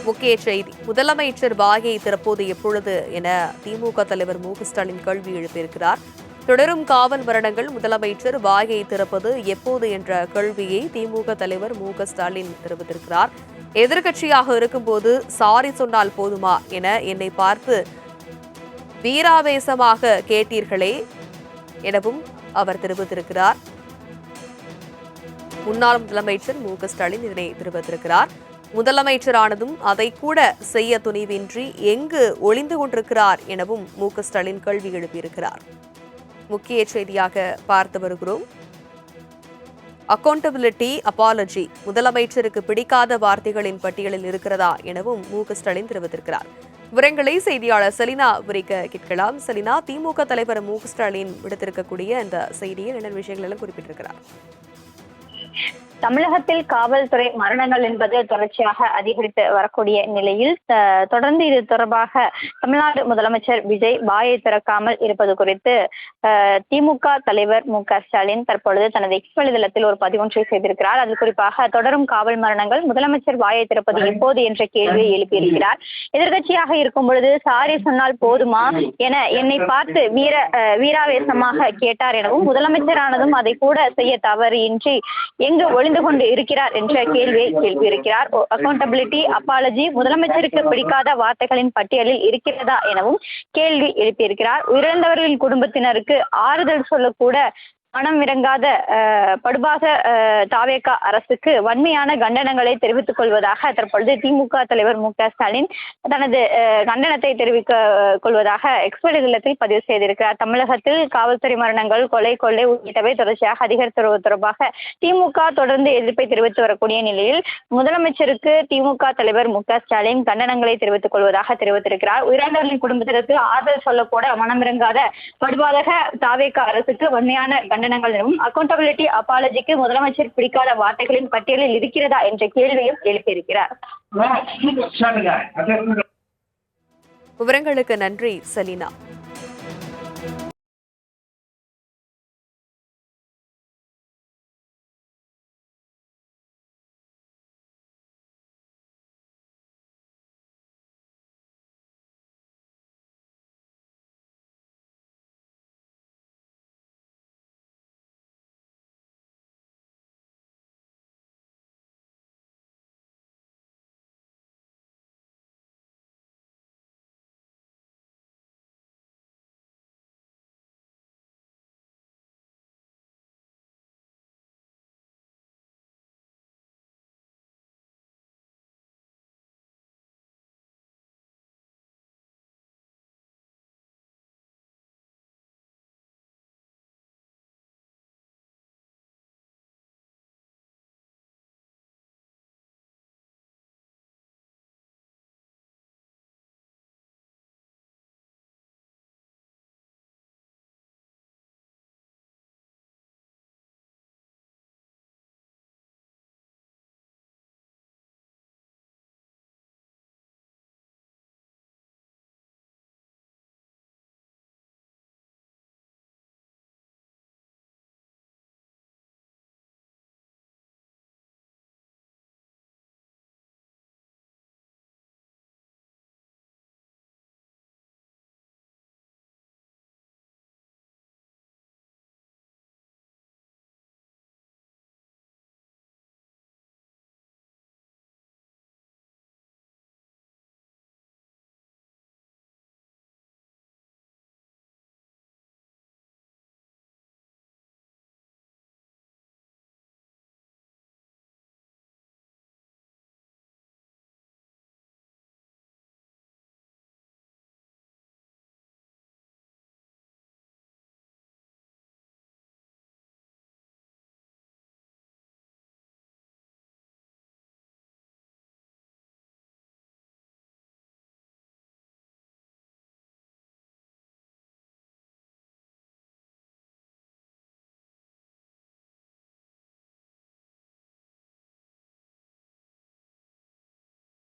முக்கிய செய்தி முதலமைச்சர் வாயை திறப்பது எப்பொழுது என திமுக தலைவர் மு.க.ஸ்டாலின் கேள்வி எழுப்பியிருக்கிறார். தொடரும் காவல் மரணங்கள் முதலமைச்சர் வாயை திறப்பது எப்போது என்ற கேள்வியை திமுக தலைவர் மு.க.ஸ்டாலின் தெரிவித்திருக்கிறார். எதிர்க்கட்சியாக இருக்கும்போது சாரி சொன்னால் போதுமா என என்னை பார்த்து வீராவேசமாக கேட்டீர்களே எனவும் அவர் தெரிவித்திருக்கிறார். முன்னாள் முதலமைச்சர் மு.க.ஸ்டாலின் இதனை தெரிவித்திருக்கிறார். முதலமைச்சரானதும் அதை கூட செய்ய துணிவின்றி எங்கு ஒளிந்து கொண்டிருக்கிறார் எனவும் மு.க.ஸ்டாலின் கேள்வி எழுப்பியிருக்கிறார். முக்கிய செய்தியாக பார்த்து வருகிறோம். அக்கௌண்டபிலிட்டி அப்பாலஜி முதலமைச்சருக்கு பிடிக்காத வார்த்தைகளின் பட்டியலில் இருக்கிறதா எனவும் மு.க.ஸ்டாலின் தெரிவித்திருக்கிறார். விவரங்களை செய்தியாளர் செலினா விரிக்க கேட்கலாம். செலினா, திமுக தலைவர் மு.க.ஸ்டாலின் விடுத்திருக்கக்கூடிய இந்த செய்தியில் என்ன விஷயங்கள் எல்லாம் குறிப்பிட்டிருக்கிறார்? தமிழகத்தில் காவல்துறை மரணங்கள் என்பது தொடர்ச்சியாக அதிகரித்து வரக்கூடிய நிலையில் தொடர்ந்து இது தொடர்பாக தமிழ்நாடு முதலமைச்சர் விஜய் வாயை திறக்காமல் இருப்பது குறித்து திமுக தலைவர் மு.க.ஸ்டாலின் தற்பொழுது தனது எக்ஸ் வலைதளத்தில் ஒரு பதிவொன்றை செய்திருக்கிறார். அது குறிப்பாக தொடரும் காவல் மரணங்கள் முதலமைச்சர் வாயை திறப்பது எப்போது என்ற கேள்வியை எழுப்பியிருக்கிறார். எதிர்கட்சியாக இருக்கும் பொழுது சாரி சொன்னால் போதுமா என என்னை பார்த்து வீராவேசமாக கேட்டார் எனவும் முதலமைச்சரானதும் அதை கூட செய்ய தவறு இன்றி எங்கு ஒளிந்து கொண்டு இருக்கிறார் என்ற கேள்வியை எழுப்பியிருக்கிறார். அக்கௌண்டபிலிட்டி அப்பாலஜி முதலமைச்சருக்கு பிடிக்காத வார்த்தைகளின் பட்டியலில் இருக்கிறதா எனவும் கேள்வி எழுப்பியிருக்கிறார். உயிரிழந்தவர்களின் குடும்பத்தினருக்கு ஆறுதல் சொல்லக்கூட மனம் இறங்காத படுபாக தாவேகா அரசுக்கு வன்மையான கண்டனங்களை தெரிவித்துக் கொள்வதாக தற்பொழுது திமுக தலைவர் மு.க.ஸ்டாலின் தனது கண்டனத்தை தெரிவித்துக் கொள்வதாக எக்ஸ் வலைதளத்தில் பதிவு செய்திருக்கிறார். தமிழகத்தில் காவல்துறை மரணங்கள், கொள்ளை உள்ளிட்டவை தொடர்ச்சியாக அதிகரித்து தொடர்பாக திமுக தொடர்ந்து எதிர்ப்பை தெரிவித்து வரக்கூடிய நிலையில் முதலமைச்சருக்கு திமுக தலைவர் மு.க.ஸ்டாலின் கண்டனங்களை தெரிவித்துக் கொள்வதாக தெரிவித்திருக்கிறார். உயிரிழந்தவர்களின் குடும்பத்திற்கு ஆறுதல் சொல்லக்கூட மனமிறங்காத படுபாதக தாவேகா அரசுக்கு வன்மையான கண்டனங்களும் அக்கௌண்டபிலிட்டி அப்பாலஜிக்கு முதலமைச்சர் பிடிக்காத வார்த்தைகளின் பட்டியலில் இருக்கிறதா என்ற கேள்வியும் எழுப்பியிருக்கிறார். விவரங்களுக்கு நன்றி செலினா.